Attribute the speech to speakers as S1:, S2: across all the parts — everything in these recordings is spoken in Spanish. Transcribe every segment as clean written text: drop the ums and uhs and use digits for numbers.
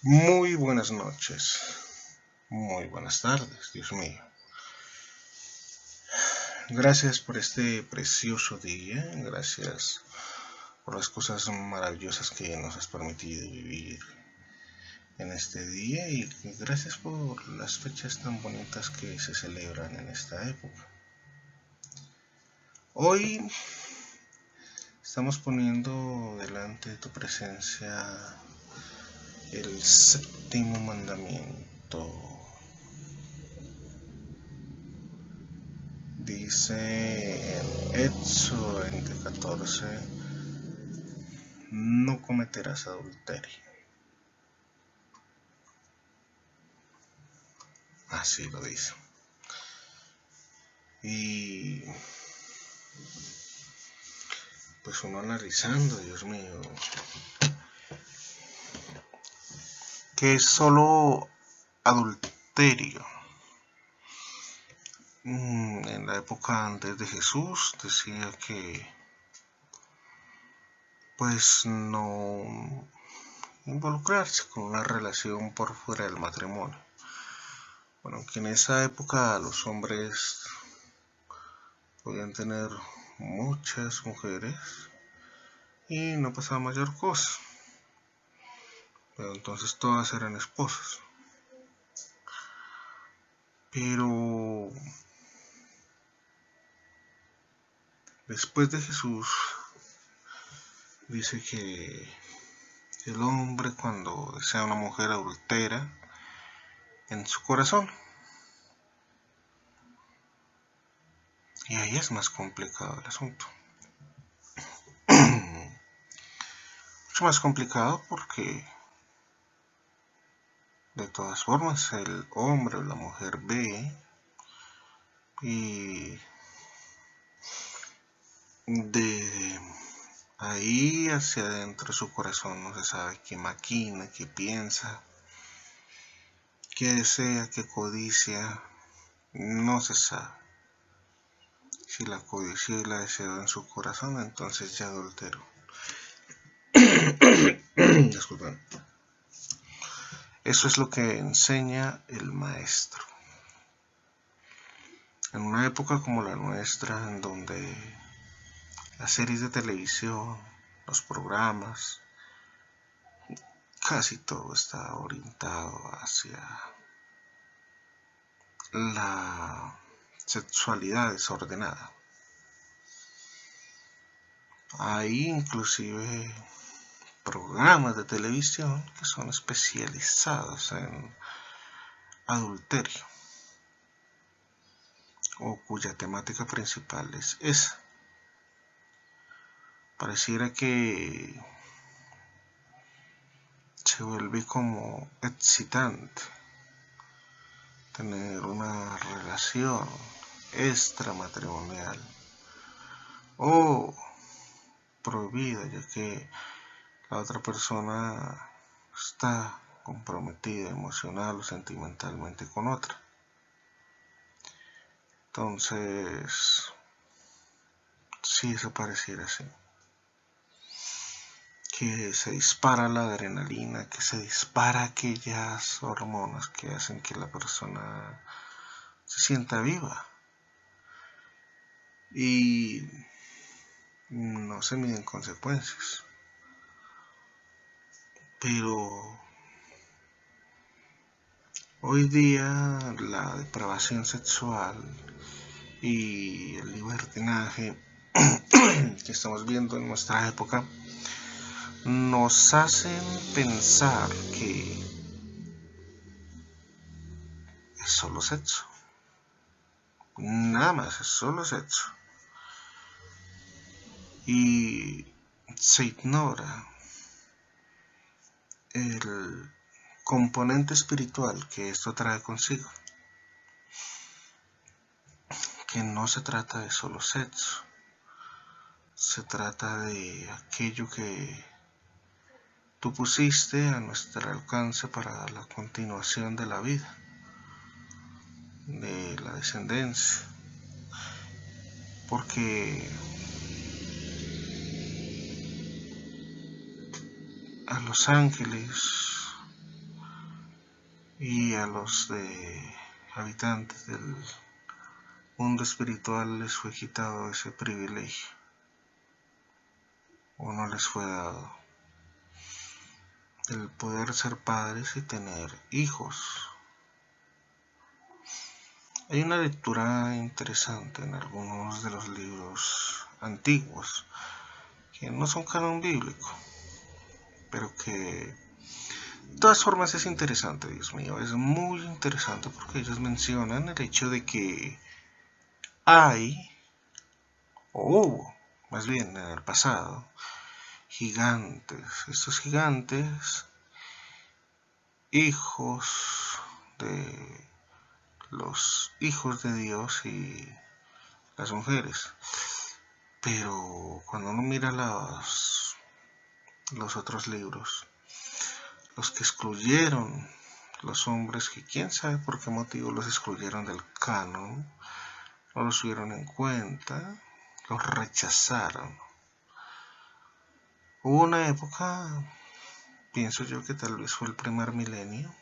S1: Muy buenas noches, muy buenas tardes, Dios mío. Gracias por este precioso día, gracias por las cosas maravillosas que nos has permitido vivir en este día y gracias por las fechas tan bonitas que se celebran en esta época. Hoy estamos poniendo delante de tu presencia el séptimo mandamiento. Dice en Éxodo 20:14, no cometerás adulterio. Así lo dice. Y pues uno analizando, Dios mío, que es solo adulterio. En la época antes de Jesús decía que pues no involucrarse con una relación por fuera del matrimonio. Bueno, que en esa época los hombres podían tener muchas mujeres y no pasaba mayor cosa, pero entonces todas eran esposas. Pero después de Jesús dice que el hombre cuando desea una mujer adultera en su corazón, y ahí es más complicado el asunto. Mucho más complicado porque de todas formas el hombre o la mujer ve y de ahí hacia adentro de su corazón no se sabe qué maquina, qué piensa, qué desea, qué codicia, no se sabe. Si la codicia y la deseo en su corazón, entonces ya adulteró. Disculpen. Eso es lo que enseña el maestro. En una época como la nuestra, en donde las series de televisión, los programas, casi todo está orientado hacia la sexualidad desordenada. Hay inclusive programas de televisión que son especializados en adulterio o cuya temática principal es esa. Pareciera que se vuelve como excitante tener una relación extramatrimonial o prohibida, ya que la otra persona está comprometida emocional o sentimentalmente con otra. Entonces, si eso pareciera así, que se dispara la adrenalina, que se dispara aquellas hormonas que hacen que la persona se sienta viva y no se miden consecuencias. Pero hoy día la depravación sexual y el libertinaje que estamos viendo en nuestra época nos hacen pensar que es solo sexo. Nada más, es solo sexo. Y se ignora el componente espiritual que esto trae consigo. Que no se trata de solo sexo. Se trata de aquello que tú pusiste a nuestro alcance para la continuación de la vida, de la descendencia. Porque a los ángeles y a los habitantes del mundo espiritual les fue quitado ese privilegio, o no les fue dado, el poder ser padres y tener hijos. Hay una lectura interesante en algunos de los libros antiguos que no son canon bíblico, pero que de todas formas es interesante, Dios mío, es muy interesante porque ellos mencionan el hecho de que hay, o hubo, más bien en el pasado, gigantes. Estos gigantes, hijos de los hijos de Dios y las mujeres. Pero cuando uno mira los otros libros, los que excluyeron los hombres, que quién sabe por qué motivo los excluyeron del canon, no los tuvieron en cuenta, los rechazaron. Hubo una época, pienso yo que tal vez fue el primer milenio,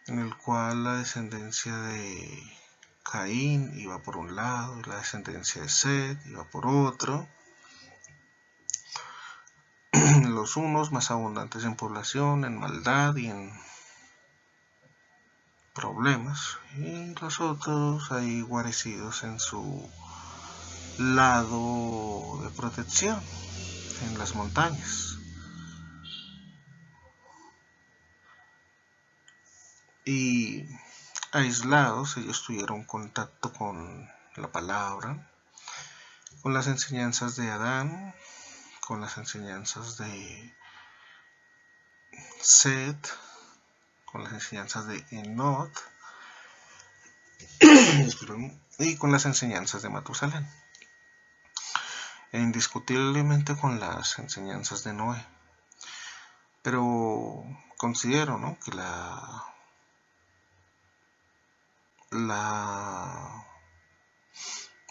S1: en el cual la descendencia de Caín iba por un lado y la descendencia de Set iba por otro. Los unos más abundantes en población, en maldad y en problemas, y los otros ahí guarecidos en su lado de protección, en las montañas. Y aislados, ellos tuvieron contacto con la palabra, con las enseñanzas de Adán, con las enseñanzas de Set, con las enseñanzas de Enoch y con las enseñanzas de Matusalén, e indiscutiblemente con las enseñanzas de Noé. Pero considero, ¿no?, que la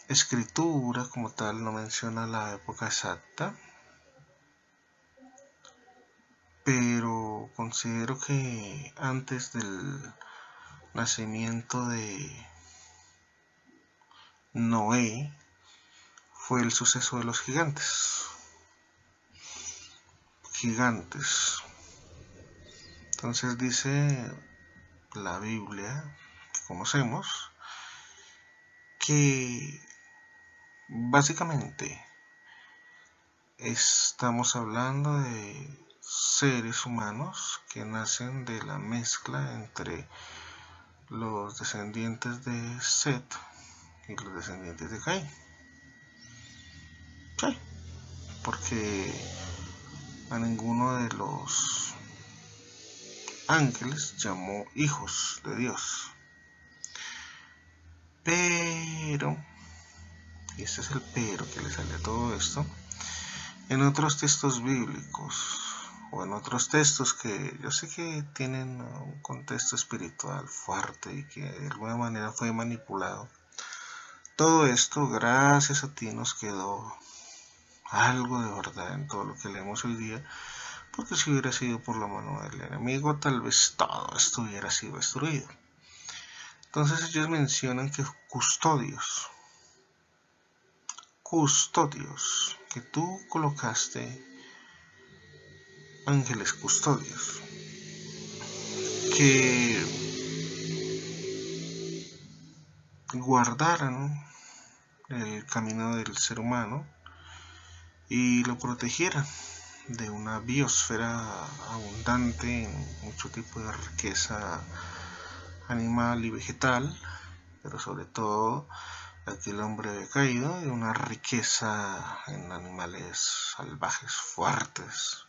S1: escritura como tal no menciona la época exacta, pero considero que antes del nacimiento de Noé fue el suceso de los gigantes. Entonces dice la Biblia que conocemos que básicamente estamos hablando de seres humanos que nacen de la mezcla entre los descendientes de Set y los descendientes de Caín. Sí, porque a ninguno de los ángeles llamó hijos de Dios. Pero, y este es el pero que le sale a todo esto, en otros textos bíblicos o en otros textos que yo sé que tienen un contexto espiritual fuerte y que de alguna manera fue manipulado, todo esto gracias a ti nos quedó algo de verdad en todo lo que leemos hoy día, porque si hubiera sido por la mano del enemigo tal vez todo esto hubiera sido destruido. Entonces ellos mencionan que custodios, que tú colocaste ángeles custodios, que guardaran el camino del ser humano y lo protegieran de una biosfera abundante en mucho tipo de riqueza animal y vegetal, pero sobre todo aquel hombre había caído de una riqueza en animales salvajes fuertes,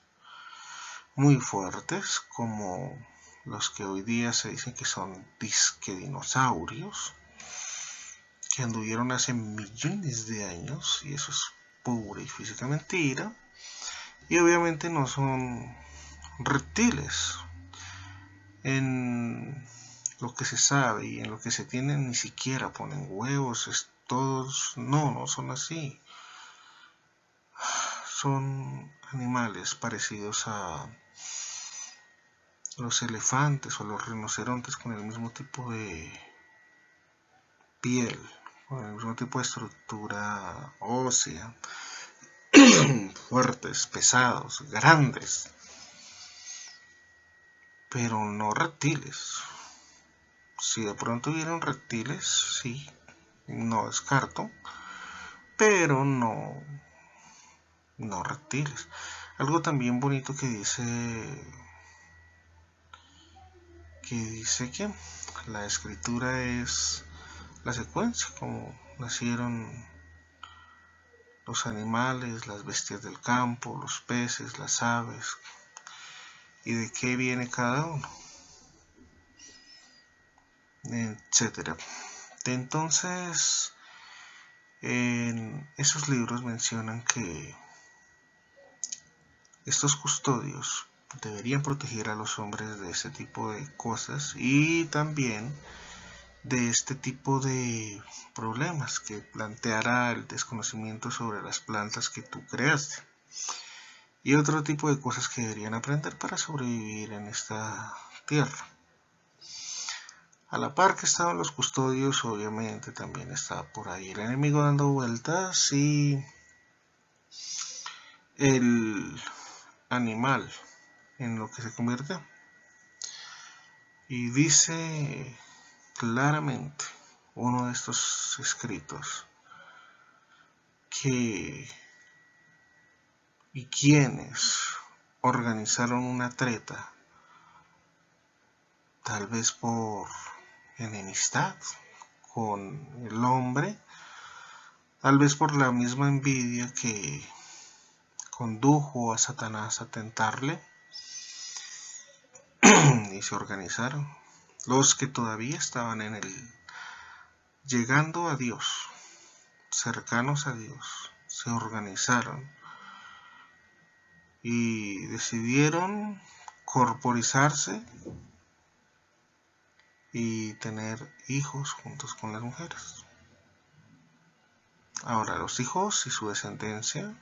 S1: muy fuertes, como los que hoy día se dicen que son disque dinosaurios, que anduvieron hace millones de años, y eso es pura y física mentira, y obviamente no son reptiles. En lo que se sabe y en lo que se tiene ni siquiera ponen huevos, todos no son así. Son animales parecidos a los elefantes o los rinocerontes con el mismo tipo de piel, con el mismo tipo de estructura ósea, fuertes, pesados, grandes, pero no reptiles. Si de pronto vieron reptiles, sí, no descarto, pero no reptiles. Algo también bonito que la escritura es la secuencia, como nacieron los animales, las bestias del campo, los peces, las aves, y de qué viene cada uno, etcétera. Entonces, en esos libros mencionan que estos custodios deberían proteger a los hombres de este tipo de cosas y también de este tipo de problemas que planteara el desconocimiento sobre las plantas que tú creaste y otro tipo de cosas que deberían aprender para sobrevivir en esta tierra. A la par que estaban los custodios, obviamente también estaba por ahí el enemigo dando vueltas y el animal en lo que se convierte. Y dice claramente uno de estos escritos que y quienes organizaron una treta, tal vez por enemistad con el hombre, tal vez por la misma envidia que condujo a Satanás a tentarle, y se organizaron. Los que todavía estaban en el llegando a Dios, cercanos a Dios, se organizaron y decidieron corporizarse y tener hijos juntos con las mujeres. Ahora, los hijos y su descendencia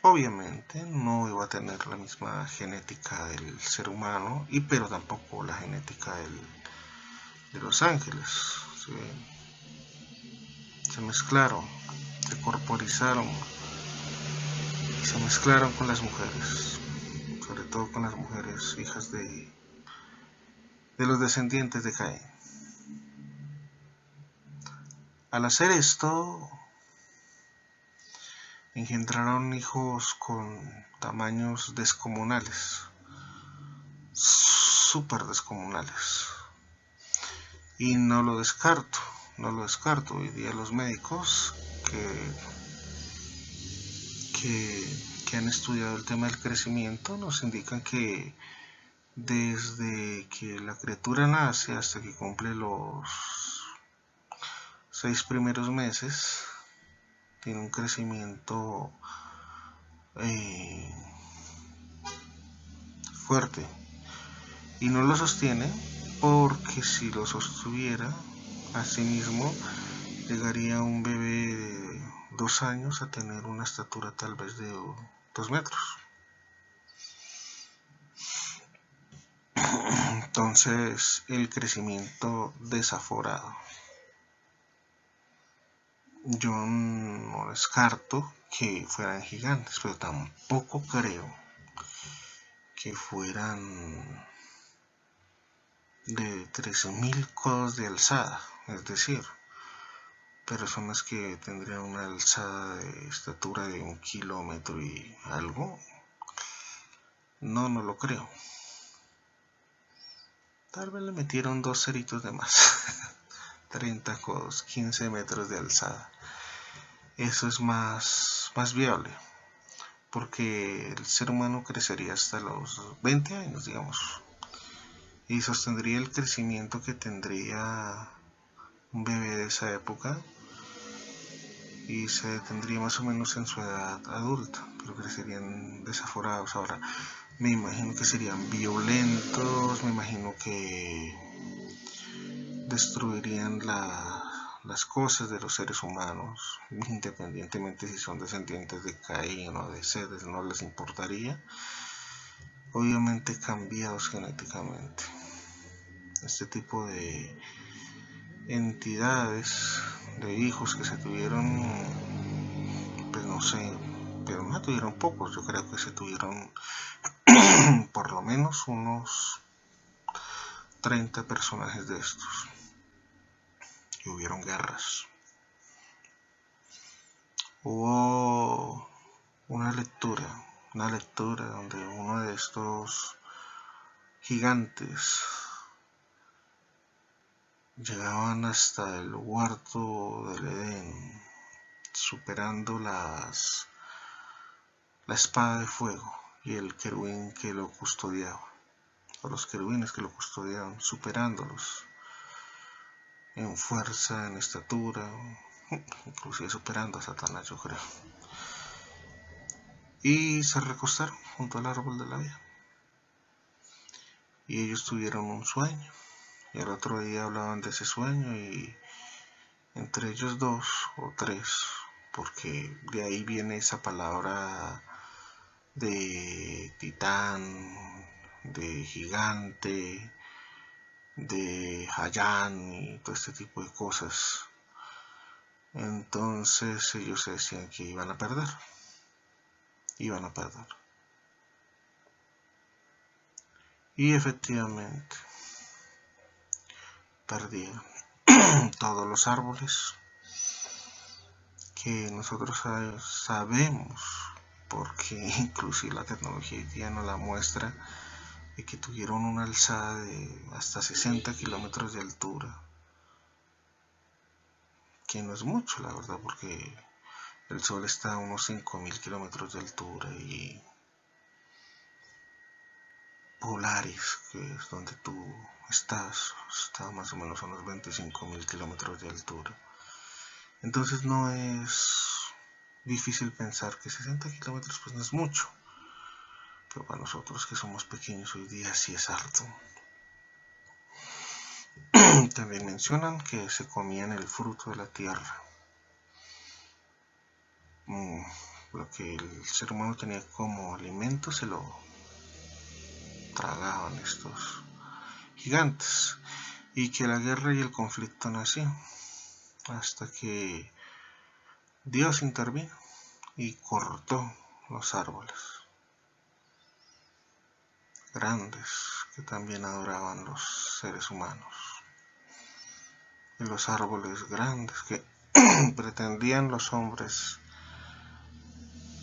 S1: obviamente no iba a tener la misma genética del ser humano, pero tampoco la genética de los ángeles. ¿Sí? Se mezclaron, se corporizaron y se mezclaron con las mujeres, sobre todo con las mujeres hijas de los descendientes de Caín. Al hacer esto, engendraron hijos con tamaños descomunales, súper descomunales. Y no lo descarto. Hoy día los médicos que han estudiado el tema del crecimiento nos indican que desde que la criatura nace hasta que cumple los 6 primeros meses, tiene un crecimiento fuerte y no lo sostiene porque si lo sostuviera asimismo llegaría un bebé de 2 años a tener una estatura tal vez de 2 metros. Entonces el crecimiento desaforado. Yo no descarto que fueran gigantes, pero tampoco creo que fueran de 13.000 codos de alzada, es decir, personas que tendrían una alzada de estatura de 1 kilómetro y algo. No lo creo. Tal vez le metieron 2 ceritos de más. 30 codos, 15 metros de alzada. Eso es más viable, porque el ser humano crecería hasta los 20 años, digamos, y sostendría el crecimiento que tendría un bebé de esa época y se detendría más o menos en su edad adulta, pero crecerían desaforados. Ahora, me imagino que serían violentos, me imagino que destruirían las cosas de los seres humanos, independientemente si son descendientes de Caín o de Sedes, no les importaría. obviamente cambiados genéticamente. Este tipo de entidades, de hijos que se tuvieron, pues no sé, pero no tuvieron pocos, yo creo que se tuvieron por lo menos unos 30 personajes de estos, y hubieron guerras. Hubo una lectura donde uno de estos gigantes llegaban hasta el huerto del Edén, superando la espada de fuego y el querubín que lo custodiaba, o los querubines que lo custodiaban, superándolos en fuerza, en estatura, inclusive superando a Satanás, yo creo. Y se recostaron junto al árbol de la vida. Y ellos tuvieron un sueño. Y al otro día hablaban de ese sueño, y entre ellos dos o tres, porque de ahí viene esa palabra de titán, de gigante, de Hayán y todo este tipo de cosas. Entonces ellos decían que iban a perder. Y efectivamente perdieron. Todos los árboles que nosotros sabemos, porque inclusive la tecnología hoy día nos la muestra, de que tuvieron una alzada de hasta 60 kilómetros de altura, que no es mucho, la verdad, porque el Sol está a unos 5.000 kilómetros de altura, y Polaris, que es donde tú estás, está más o menos a unos 25.000 kilómetros de altura. Entonces no es difícil pensar que 60 kilómetros pues no es mucho, pero para nosotros que somos pequeños hoy día sí es harto. También mencionan que se comían el fruto de la tierra. Lo que el ser humano tenía como alimento se lo tragaban estos gigantes, y que la guerra y el conflicto nació hasta que Dios intervino y cortó los árboles grandes que también adoraban los seres humanos, y los árboles grandes que pretendían los hombres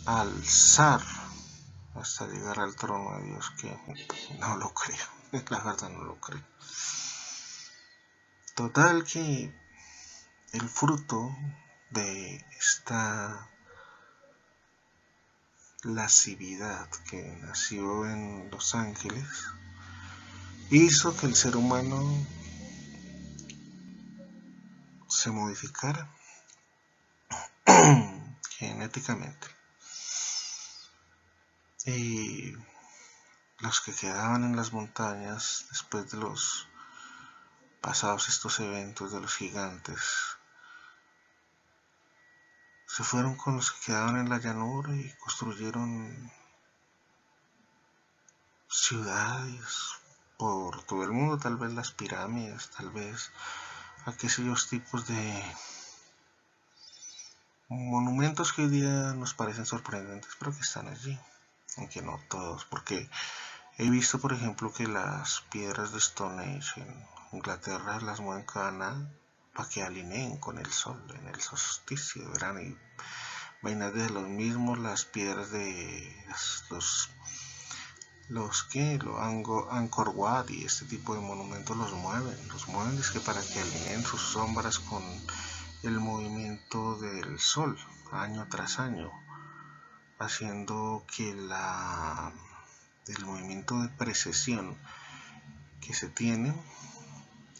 S1: alzar hasta llegar al trono de Dios, que no lo creo, la verdad no lo creo. Total que el fruto de esta lascividad que nació en Los Ángeles hizo que el ser humano se modificara genéticamente, y los que quedaban en las montañas después de los pasados estos eventos de los gigantes se fueron con los que quedaban en la llanura y construyeron ciudades por todo el mundo, tal vez las pirámides, tal vez aquellos tipos de monumentos que hoy día nos parecen sorprendentes, pero que están allí, aunque no todos, porque he visto, por ejemplo, que las piedras de Stone Age en Inglaterra las mueven cada para que alineen con el sol en el solsticio de verano, y vainas de los mismos, las piedras de Angkor Wat y este tipo de monumentos los mueven es que para que alineen sus sombras con el movimiento del sol año tras año, haciendo que el movimiento de precesión que se tiene,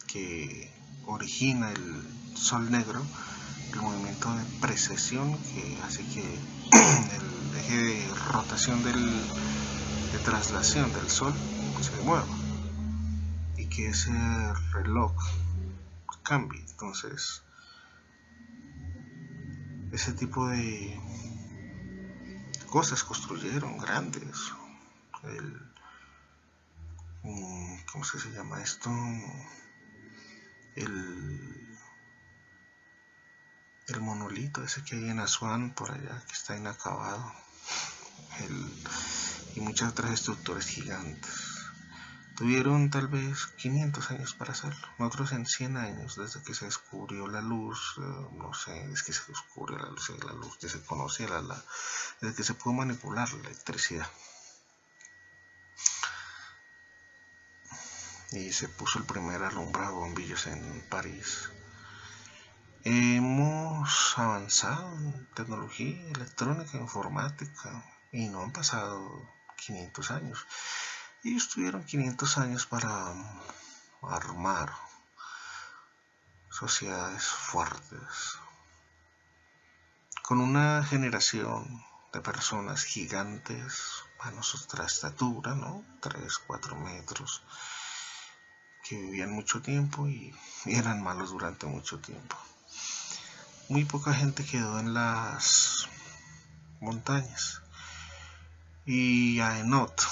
S1: que origina el sol negro, el movimiento de precesión que hace que el eje de rotación de traslación del sol se mueva y que ese reloj cambie. Entonces, ese tipo de cosas construyeron grandes. ¿cómo se llama esto? El monolito ese que hay en Asuán, por allá, que está inacabado. Y muchas otras estructuras gigantes. Tuvieron tal vez 500 años para hacerlo. Nosotros en 100 años, desde que se descubrió la luz, no sé, es que se descubrió la luz que se conocía, desde que se pudo manipular la electricidad. Y se puso el primer alumbrado bombillos en París. Hemos avanzado en tecnología electrónica, informática, y no han pasado 500 años. Ellos tuvieron 500 años para armar sociedades fuertes, con una generación de personas gigantes a nuestra estatura, ¿no? 3, 4 metros, que vivían mucho tiempo y eran malos durante mucho tiempo. Muy poca gente quedó en las montañas. Y a Enot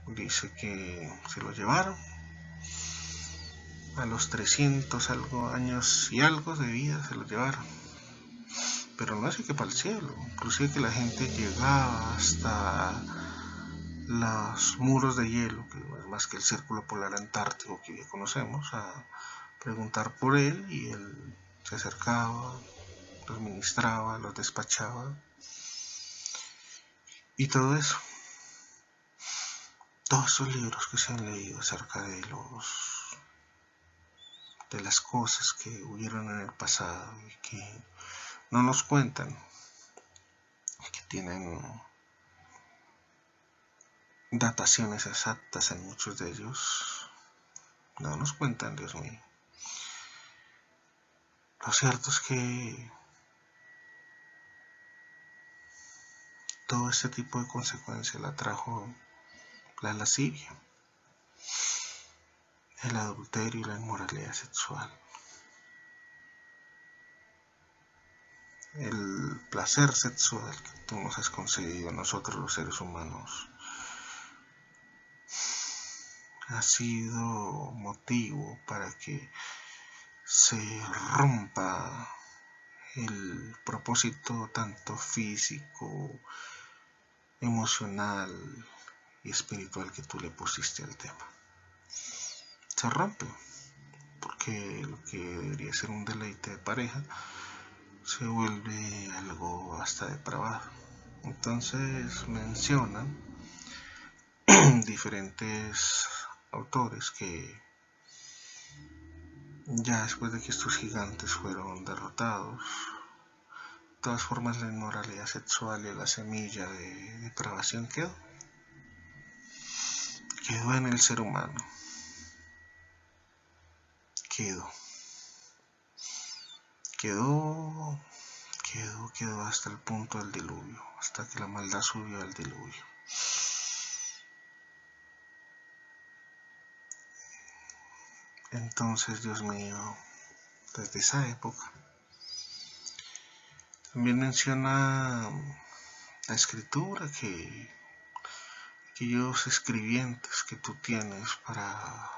S1: dice que se lo llevaron a los 300 años y algo de vida, se lo llevaron. Pero no es que para el cielo, inclusive que la gente llegaba hasta los muros de hielo, que no es más que el círculo polar antártico que ya conocemos, a preguntar por él, y él se acercaba, los ministraba, los despachaba y todo eso. Todos esos libros que se han leído acerca de las cosas que hubieron en el pasado y que no nos cuentan, que tienen dataciones exactas en muchos de ellos, no nos cuentan, Dios mío. Lo cierto es que todo este tipo de consecuencias la trajo la lascivia, el adulterio y la inmoralidad sexual. El placer sexual que tú nos has concedido a nosotros los seres humanos ha sido motivo para que se rompa el propósito tanto físico, emocional y espiritual que tú le pusiste al tema. Se rompe, porque lo que debería ser un deleite de pareja se vuelve algo hasta depravado. Entonces mencionan diferentes autores que ya después de que estos gigantes fueron derrotados, de todas formas la inmoralidad sexual y la semilla de depravación quedó en el ser humano, quedó hasta el punto del diluvio, hasta que la maldad subió al diluvio. Entonces, Dios mío, desde esa época, también menciona la escritura que aquellos escribientes que tú tienes para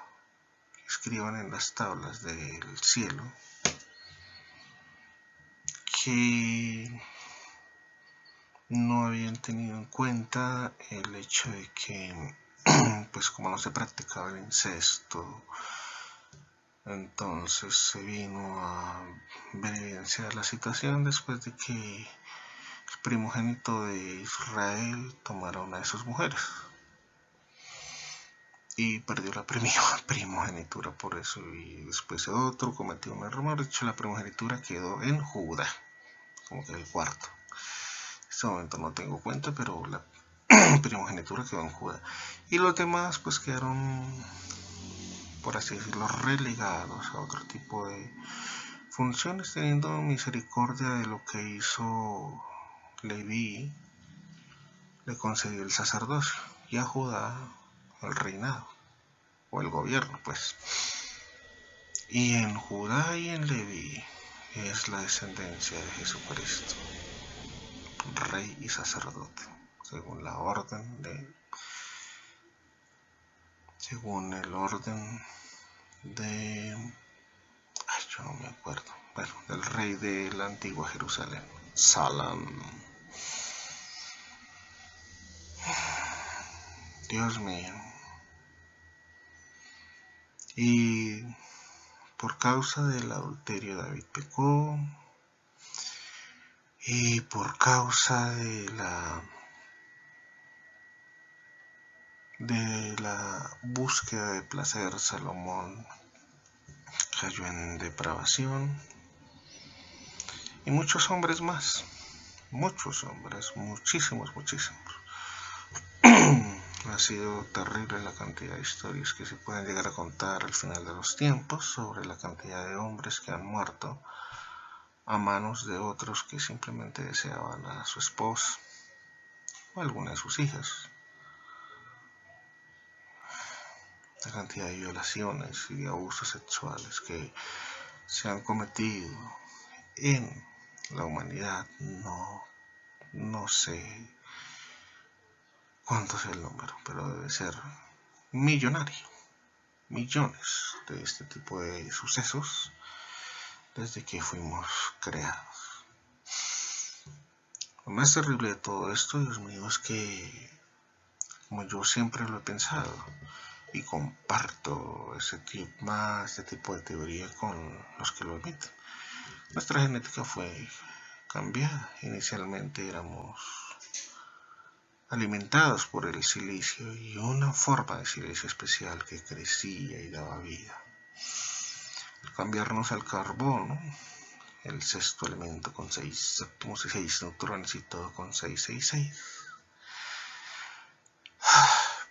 S1: que escriban en las tablas del cielo, que no habían tenido en cuenta el hecho de que, pues como no se practicaba el incesto, entonces se vino a beneficiar la situación después de que el primogénito de Israel tomara una de sus mujeres y perdió la primogenitura por eso, y después otro cometió un error. De hecho, la primogenitura quedó en Judá, como que el cuarto. En este momento no tengo cuenta, pero la primogenitura quedó en Judá, y los demás pues quedaron, por así decirlo, relegados a otro tipo de funciones, teniendo misericordia de lo que hizo Leví, le concedió el sacerdocio, y a Judá el reinado o el gobierno, pues. Y en Judá y en Leví es la descendencia de Jesucristo, rey y sacerdote, según la orden de según el orden de... Ay, yo no me acuerdo. Bueno, del rey de la antigua Jerusalén, Salam. Dios mío. Y por causa del adulterio David pecó. Y por causa de la búsqueda de placer, Salomón cayó en depravación. Y muchos hombres más. Muchos hombres, muchísimos. Ha sido terrible la cantidad de historias que se pueden llegar a contar al final de los tiempos sobre la cantidad de hombres que han muerto a manos de otros que simplemente deseaban a su esposa o alguna de sus hijas. La cantidad de violaciones y de abusos sexuales que se han cometido en la humanidad, no sé cuánto es el número, pero debe ser millonario. Millones de este tipo de sucesos desde que fuimos creados. Lo más terrible de todo esto, Dios mío, es que, como yo siempre lo he pensado, y comparto este tipo de teoría con los que lo admiten, nuestra genética fue cambiada. Inicialmente éramos alimentados por el silicio y una forma de silicio especial que crecía y daba vida. Al cambiarnos al carbono, el sexto elemento con 6 átomos y 6 neutrones y todo con 666,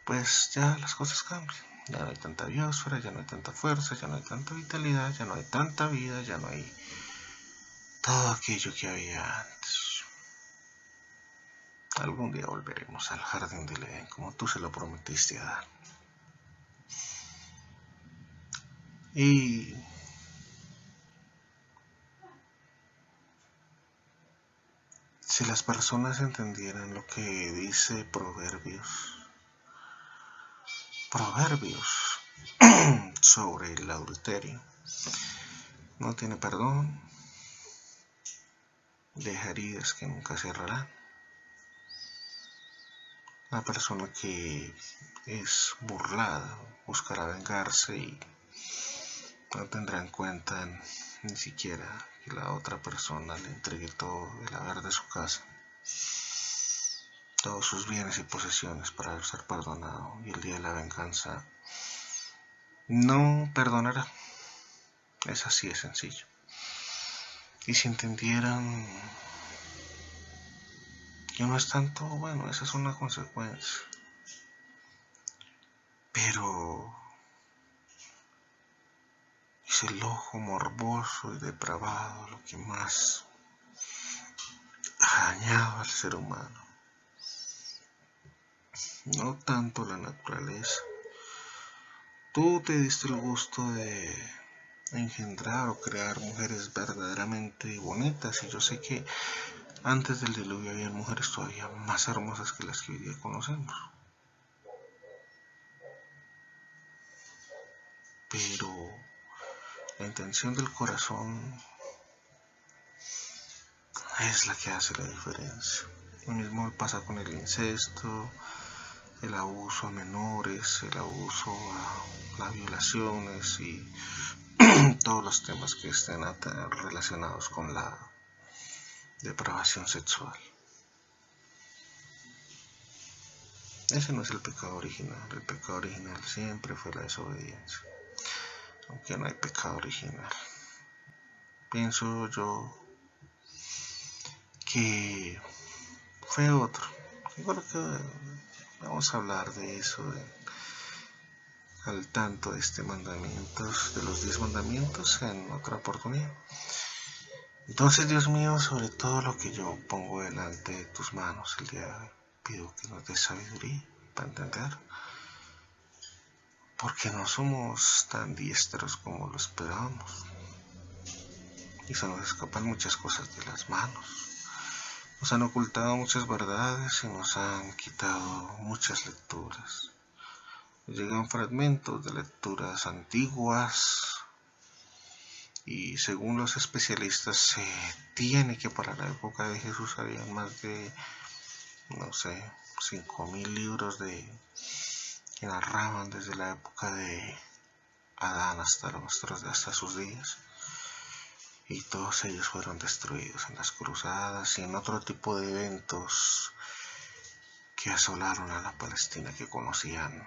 S1: pues ya las cosas cambian. Ya no hay tanta biosfera, ya no hay tanta fuerza, ya no hay tanta vitalidad, ya no hay tanta vida, ya no hay todo aquello que había antes. Algún día volveremos al jardín del Edén, como tú se lo prometiste a Adán. Y si las personas entendieran lo que dice Proverbios sobre el adulterio, no tiene perdón, deja heridas que nunca cerrarán. La persona que es burlada buscará vengarse y no tendrá en cuenta ni siquiera que la otra persona le entregue todo el haber de su casa, todos sus bienes y posesiones para ser perdonado, y el día de la venganza no perdonará. Es así de sencillo. Y si entendieran que no es tanto, bueno, esa es una consecuencia, pero es el ojo morboso y depravado lo que más ha dañado al ser humano. No tanto la naturaleza. Tú te diste el gusto de engendrar o crear mujeres verdaderamente bonitas, y yo sé que antes del diluvio había mujeres todavía más hermosas que las que hoy día conocemos. Pero la intención del corazón es la que hace la diferencia. Lo mismo pasa con el incesto, el abuso a menores, el abuso a las violaciones y todos los temas que estén relacionados con la depravación sexual. Ese no es el pecado original. El pecado original siempre fue la desobediencia, aunque no hay pecado original. Pienso yo que fue otro. Yo creo que vamos a hablar de eso, al tanto de este mandamientos, de los 10 mandamientos, en otra oportunidad. Entonces, Dios mío, sobre todo lo que yo pongo delante de tus manos el día de hoy, pido que nos des sabiduría para entender, porque no somos tan diestros como lo esperábamos y se nos escapan muchas cosas de las manos. Nos han ocultado muchas verdades y nos han quitado muchas lecturas. Llegan fragmentos de lecturas antiguas y según los especialistas se tiene que para la época de Jesús había más de, no sé, 5.000 libros que narraban desde la época de Adán hasta sus días, y todos ellos fueron destruidos en las cruzadas y en otro tipo de eventos que asolaron a la Palestina que conocieron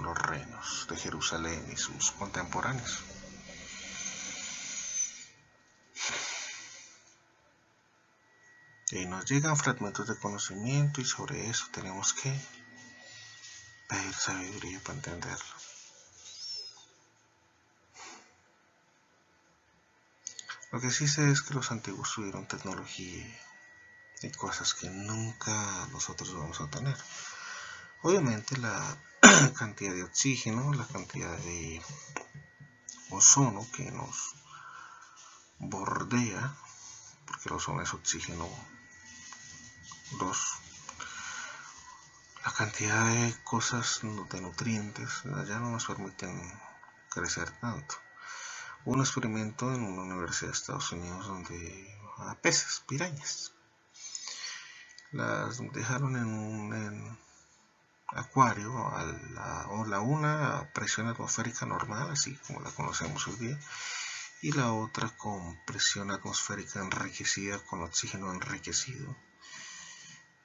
S1: los reinos de Jerusalén y sus contemporáneos. Y nos llegan fragmentos de conocimiento y sobre eso tenemos que pedir sabiduría para entenderlo. Lo que sí sé es que los antiguos tuvieron tecnología y cosas que nunca nosotros vamos a tener. Obviamente la cantidad de oxígeno, la cantidad de ozono que nos bordea, porque el ozono es oxígeno 2, la cantidad de cosas, de nutrientes, ya no nos permiten crecer tanto. Hubo un experimento en una universidad de Estados Unidos donde a peces, pirañas, las dejaron en un acuario una a presión atmosférica normal, así como la conocemos hoy día, y la otra con presión atmosférica enriquecida, con oxígeno enriquecido.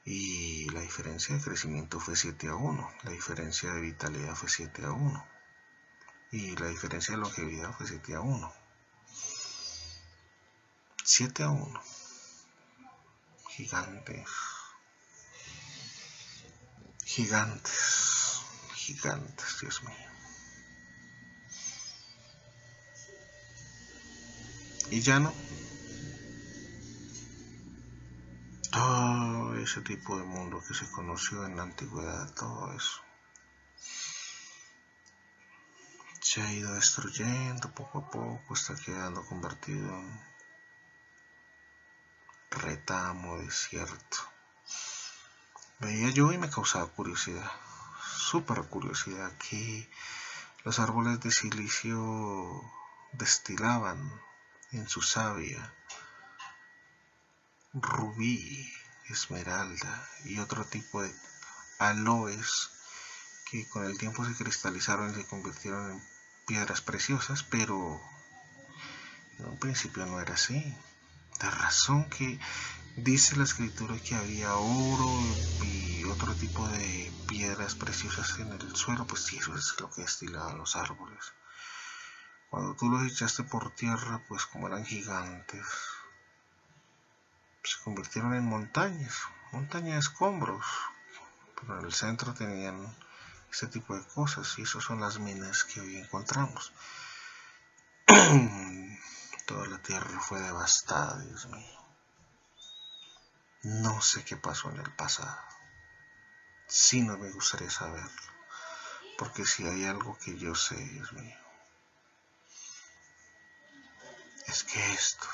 S1: Y la diferencia de crecimiento fue 7-1, la diferencia de vitalidad fue 7-1 y la diferencia de longevidad fue 7-1. 7-1. Gigantes. Gigantes. Gigantes, Dios mío. Y ya no. Todo ese tipo de mundo que se conoció en la antigüedad, todo eso se ha ido destruyendo poco a poco, está quedando convertido en retamo, desierto. Veía yo y me causaba curiosidad, súper curiosidad, que los árboles de silicio destilaban en su savia rubí, esmeralda y otro tipo de aloes que con el tiempo se cristalizaron y se convirtieron en piedras preciosas, pero en un principio no era así. La razón que dice la escritura que había oro y otro tipo de piedras preciosas en el suelo, pues sí, eso es lo que destilaban los árboles. Cuando tú los echaste por tierra, pues como eran gigantes, se convirtieron en montañas de escombros, pero en el centro tenían este tipo de cosas y esas son las minas que hoy encontramos. Toda la tierra fue devastada, Dios mío. No sé qué pasó en el pasado. Sí, no me gustaría saberlo, porque si hay algo que yo sé, Dios mío, es que esto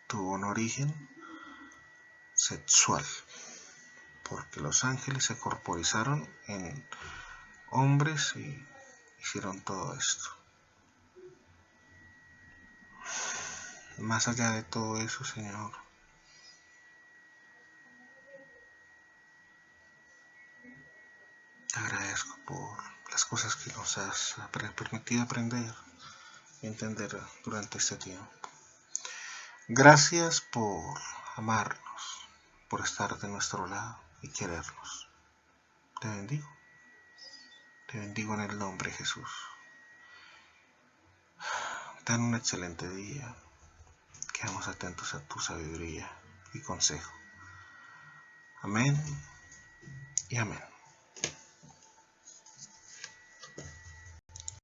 S1: tuvo un origen sexual, porque los ángeles se corporizaron en hombres y hicieron todo esto. Más allá de todo eso, Señor, te agradezco por las cosas que nos has permitido aprender y entender durante este tiempo. Gracias por amarnos, por estar de nuestro lado y querernos. Te bendigo. Te bendigo en el nombre de Jesús. Ten un excelente día. Quedamos atentos a tu sabiduría y consejo. Amén y amén.